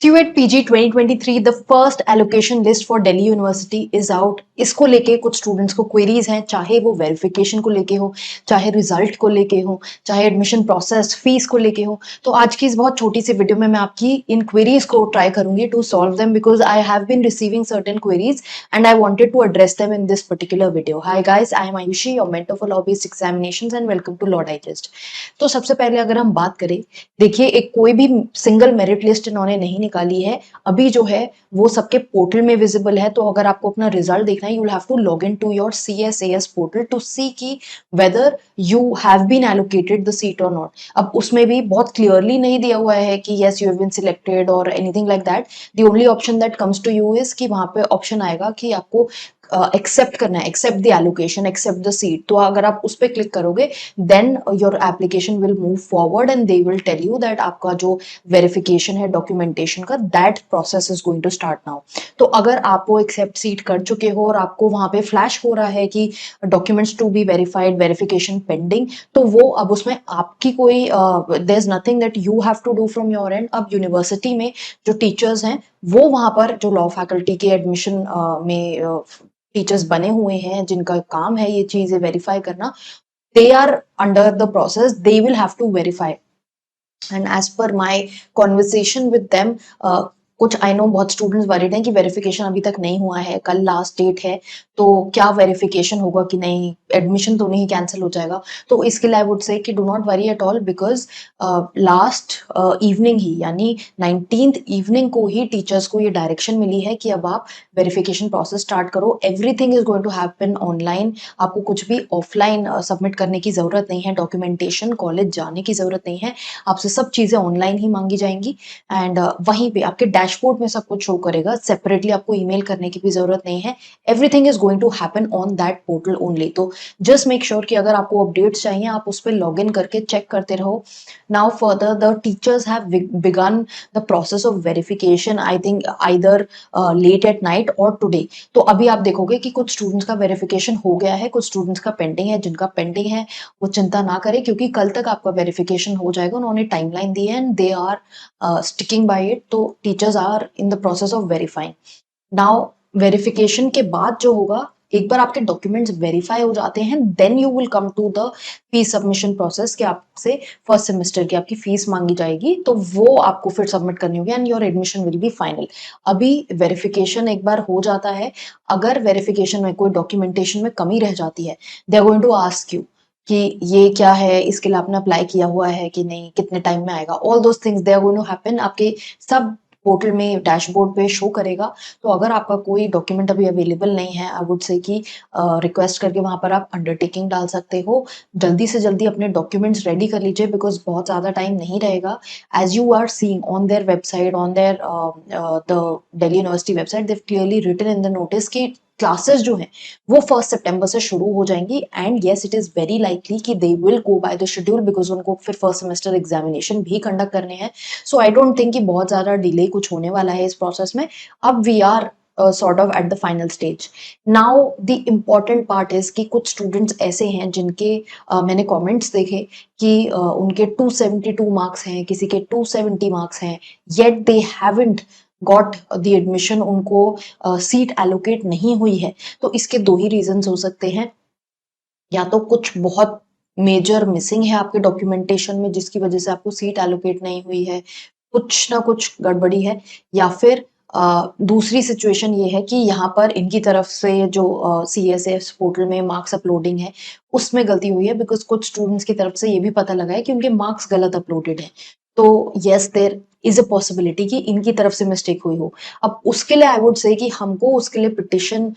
CUET PG 2023 the first allocation list for Delhi university is out. इसको लेके कुछ students को क्वेरीज हैं, चाहे वो वेरिफिकेशन को लेके हो, चाहे रिजल्ट को लेके हो, चाहे एडमिशन प्रोसेस फीस को लेके हो। तो आज की इस बहुत छोटी सी वीडियो में मैं आपकी इन क्वेरीज को ट्राई करूंगी to solve them, because I have been receiving certain queries and I wanted to address them in this particular video. Hi guys, I am Ayushi, your mentor for law based examinations and welcome to law digest. तो सबसे पहले अगर हम बात करें, देखिए एक कोई भी सिंगल मेरिट लिस्ट इन्होंने नहीं निकाली है। अभी जो है वो सबके पोर्टल में विजिबल है। तो अगर आपको अपना रिजल्ट देखना है, you will have to log in to your CSAS portal to see की whether you have been allocated the seat और नॉट। अब उसमें भी बहुत क्लियरली नहीं दिया हुआ है कि yes you have been selected और anything like that. The only option that comes to you is कि वहां पे ऑप्शन आएगा कि आपको एक्सेप्ट करना है, accept the allocation, accept the seat. तो अगर आप उस पर क्लिक करोगे then your application will move forward and they will tell you that आपका जो वेरिफिकेशन है डॉक्यूमेंटेशन का, that process is going to start now. तो अगर आप वो एक्सेप्ट सीट कर चुके हो और आपको वहां पे फ्लैश हो रहा है कि documents to be verified, verification pending, तो वो अब उसमें आपकी कोई there is nothing that you have to do from your end. अब यूनिवर्सिटी में जो टीचर्स हैं वो वहां पर जो लॉ फैकल्टी के एडमिशन में टीचर्स बने हुए हैं, जिनका काम है ये चीजें वेरीफाई करना, they are under the process, they will have to verify. And as per my conversation with them, कुछ आई नो बहुत स्टूडेंट्स वरीड हैं कि वेरिफिकेशन अभी तक नहीं हुआ है, कल लास्ट डेट है, तो क्या वेरिफिकेशन होगा कि नहीं, एडमिशन तो नहीं कैंसिल हो जाएगा। तो इसके लिए आई वुड से कि do not worry at all, because last evening he यानी 19th इवनिंग को ही टीचर्स को ये डायरेक्शन मिली है कि अब आप वेरिफिकेशन प्रोसेस स्टार्ट करो। Everything is going to happen online, आपको कुछ भी ऑफलाइन सबमिट करने की जरूरत नहीं है, डॉक्यूमेंटेशन कॉलेज जाने की जरूरत नहीं है, आपसे सब चीजें ऑनलाइन ही मांगी जाएंगी। एंड वहीं पे आपके डैशबोर्ड में सब कुछ शो करेगा, सेपरेटली आपको ईमेल करने की भी जरूरत नहीं है। Everything is going to happen on that portal only. तो जस्ट मेक श्योर कि अगर आपको अपडेट्स चाहिए आप उस पर लॉग इन करके चेक करते रहो। Now further the teachers have begun the process of verification, I think either late at night और टुडे। तो अभी आप देखोगे कि कुछ स्टूडेंट्स का वेरिफिकेशन हो गया है, कुछ स्टूडेंट्स का पेंडिंग है। जिनका पेंडिंग है वो चिंता ना करें, क्योंकि कल तक आपका वेरिफिकेशन हो जाएगा। उन्होंने टाइमलाइन दी है and they are sticking by it. तो teachers are in the process of verifying now. Verification के बाद जो होगा, एक बार आपके डॉक्यूमेंट्स वेरीफाई हो जाते हैं then you will come to the fees submission process कि आपसे फर्स्ट सेमेस्टर की आपकी फीस मांगी जाएगी, तो वो आपको फिर सबमिट करनी होगी and your admission will be final. अभी वेरिफिकेशन एक बार हो जाता है, अगर वेरिफिकेशन में कोई डॉक्यूमेंटेशन में कमी रह जाती है, they are going to ask you कि ये क्या है, इसके लिए आपने अप्लाई किया हुआ है कि नहीं, कितने टाइम में आएगा। All those things they are going to happen, आपके सब पोर्टल में डैशबोर्ड पे शो करेगा। तो अगर आपका कोई डॉक्यूमेंट अभी अवेलेबल नहीं है, आई वुड से कि रिक्वेस्ट करके वहां पर आप अंडरटेकिंग डाल सकते हो। जल्दी से जल्दी अपने डॉक्यूमेंट्स रेडी कर लीजिए, बिकॉज बहुत ज़्यादा टाइम नहीं रहेगा। As you are seeing on their website, on their the Delhi university website, they clearly written in the notice कि क्लासेस जो हैं वो 1 सितंबर से शुरू हो जाएंगी। And yes it is very likely कि they will go by the schedule, because उनको फिर फर्स्ट सेमेस्टर एग्जामिनेशन भी कंडक्ट करने हैं। सो आई डोंट थिंक कि बहुत ज्यादा डिले कुछ होने वाला है इस प्रोसेस में। अब we are sort of at the final stage. Now the important part is कि कुछ स्टूडेंट्स ऐसे हैं जिनके मैंने कमेंट्स देखे कि उनके 272 मार्क्स हैं, किसी के 270 मार्क्स हैं, yet they haven't got the admission, उनको सीट एलोकेट नहीं हुई है। तो इसके दो ही रीजंस हो सकते हैं, या तो कुछ बहुत मेजर मिसिंग है आपके डॉक्यूमेंटेशन में जिसकी वजह से आपको सीट एलोकेट नहीं हुई है, कुछ ना कुछ गड़बड़ी है, या फिर दूसरी सिचुएशन ये है कि यहाँ पर इनकी तरफ से जो CSS पोर्टल में मार्क्स अपलोडिंग है उसमें गलती हुई है, बिकॉज कुछ स्टूडेंट्स की तरफ से ये भी पता लगा है कि उनके मार्क्स गलत अपलोडेड है। तो yes there is a possibility कि इनकी तरफ से मिस्टेक हुई हो। अब उसके लिए आई वुड से कि हमको उसके लिए पिटिशन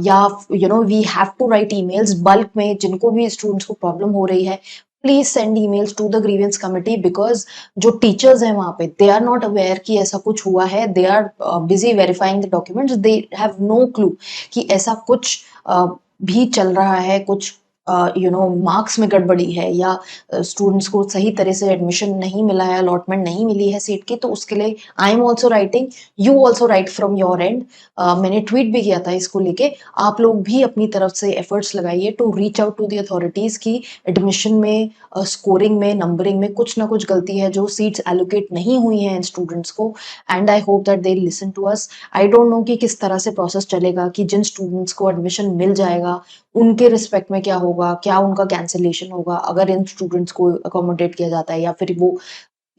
या we have to write emails bulk में, जिनको भी स्टूडेंट्स को प्रॉब्लम हो रही है please send emails to the grievance committee, because जो टीचर्स हैं वहां पे दे आर नॉट अवेयर कि ऐसा कुछ हुआ है। They are busy verifying the documents, they have no clue कि ऐसा कुछ भी चल रहा है, कुछ मार्क्स में गड़बड़ी है या स्टूडेंट्स को सही तरह से एडमिशन नहीं मिला है, अलॉटमेंट नहीं मिली है सीट की, तो उसके लिए I am also writing, you also right from your and. मैंने ट्वीट भी किया था इसको लेके, आप लोग भी अपनी तरफ से एफर्ट्स लगाइए to reach out to the authorities की एडमिशन में, स्कोरिंग में, नंबरिंग में कुछ ना कुछ गलती है, जो सीट्स एलोकेट नहीं हुई हैं इन स्टूडेंट्स को, and I hope that they listen to us. I don't know कि किस तरह से प्रोसेस चलेगा, कि जिन स्टूडेंट्स को एडमिशन मिल जाएगा उनके रिस्पेक्ट में क्या होगा, क्या उनका कैंसिलेशन होगा अगर इन स्टूडेंट्स को अकोमोडेट किया जाता है, या फिर वो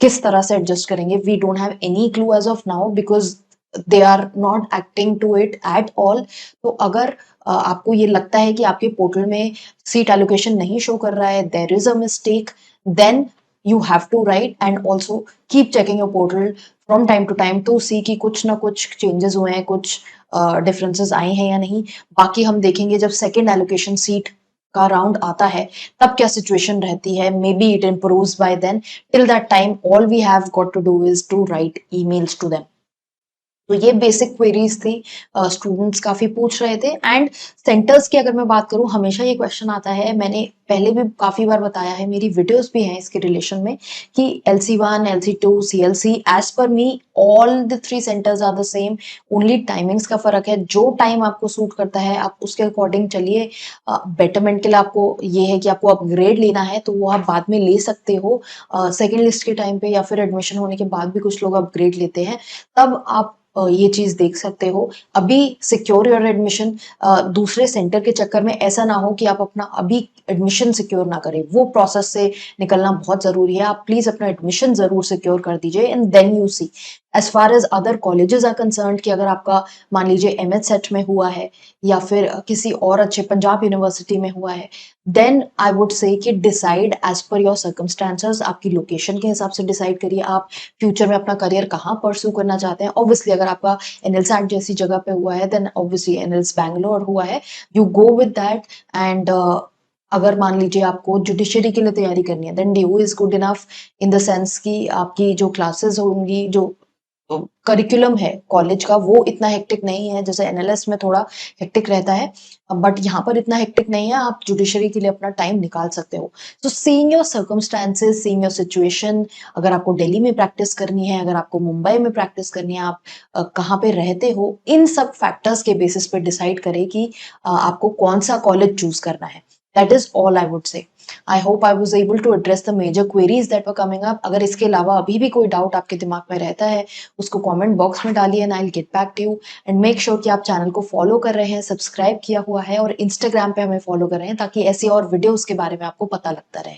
किस तरह से एडजस्ट करेंगे। We don't have any clue as of now because they are not acting to it at all. तो अगर आपको ये लगता है कि आपके पोर्टल में सीट एलोकेशन नहीं शो कर रहा है, there is a mistake, then you have to write and also keep checking your portal from time to time to see कि कुछ ना कुछ changes हुए हैं, कुछ डिफरेंसेस आए हैं या नहीं। बाकी हम देखेंगे जब सेकेंड एलोकेशन सीट का राउंड आता है तब क्या सिचुएशन रहती है, maybe it improves by then. Till that time all we have got to do is to write emails to them. तो ये बेसिक क्वेरीज थी, स्टूडेंट्स काफी पूछ रहे थे। एंड सेंटर्स की अगर मैं बात करूं, हमेशा ये क्वेश्चन आता है, मैंने पहले भी काफी बार बताया है, मेरी वीडियोस भी हैं इसके रिलेशन में, कि LC1, LC2, CLC, as per me all the 3 centres are the same, only timings का फर्क है। जो टाइम आपको सूट करता है आप उसके अकॉर्डिंग चलिए। बेटरमेंट के लिए आपको ये है कि आपको अपग्रेड लेना है तो वो आप बाद में ले सकते हो, सेकेंड लिस्ट के टाइम पे या फिर एडमिशन होने के बाद भी कुछ लोग अपग्रेड लेते हैं, तब आप ये चीज देख सकते हो। अभी सिक्योर योर एडमिशन, दूसरे सेंटर के चक्कर में ऐसा ना हो कि आप अपना अभी एडमिशन सिक्योर ना करें, वो प्रोसेस से निकलना बहुत जरूरी है। आप प्लीज अपना एडमिशन जरूर सिक्योर कर दीजिए and then you see. As far as other colleges are concern, कि अगर आपका मान लीजिए MH सेट में हुआ है या फिर किसी और अच्छे पंजाब यूनिवर्सिटी में हुआ है, देन आई वुड से कि decide as per your circumstances, आपकी लोकेशन के हिसाब से डिसाइड करिए आप फ्यूचर में अपना करियर कहाँ परस्यू करना चाहते हैं। ऑब्वियसली अगर आपका NLSAT जैसी जगह पे हुआ है, देन ऑब्वियसली NLS बैंगलोर हुआ है, you go with that. And अगर मान लीजिए आपको जुडिशरी के लिए तैयारी करनी है, then DU is good enough, in the sense कि आपकी जो क्लासेस होंगी, जो करिकुलम है कॉलेज का, वो इतना हेक्टिक नहीं है, जैसे NLS में थोड़ा हेक्टिक रहता है, बट यहाँ पर इतना हेक्टिक नहीं है, आप जुडिशरी के लिए अपना टाइम निकाल सकते हो। सो seeing your circumstances, seeing your situation, अगर आपको दिल्ली में प्रैक्टिस करनी है, अगर आपको मुंबई में प्रैक्टिस करनी है, आप कहाँ पे रहते हो, इन सब फैक्टर्स के बेसिस पे डिसाइड करें कि आपको कौन सा कॉलेज चूज करना है। That is all I would say. I hope I was able to address the major queries that were coming up. अगर इसके अलावा अभी भी कोई डाउट आपके दिमाग में रहता है, उसको कमेंट बॉक्स में डालिए and I will get back to you. And make sure कि आप चैनल को फॉलो कर रहे हैं, सब्सक्राइब किया हुआ है और इंस्टाग्राम पे हमें फॉलो कर रहे हैं, ताकि ऐसी और वीडियोस के बारे में आपको पता लगता रहे।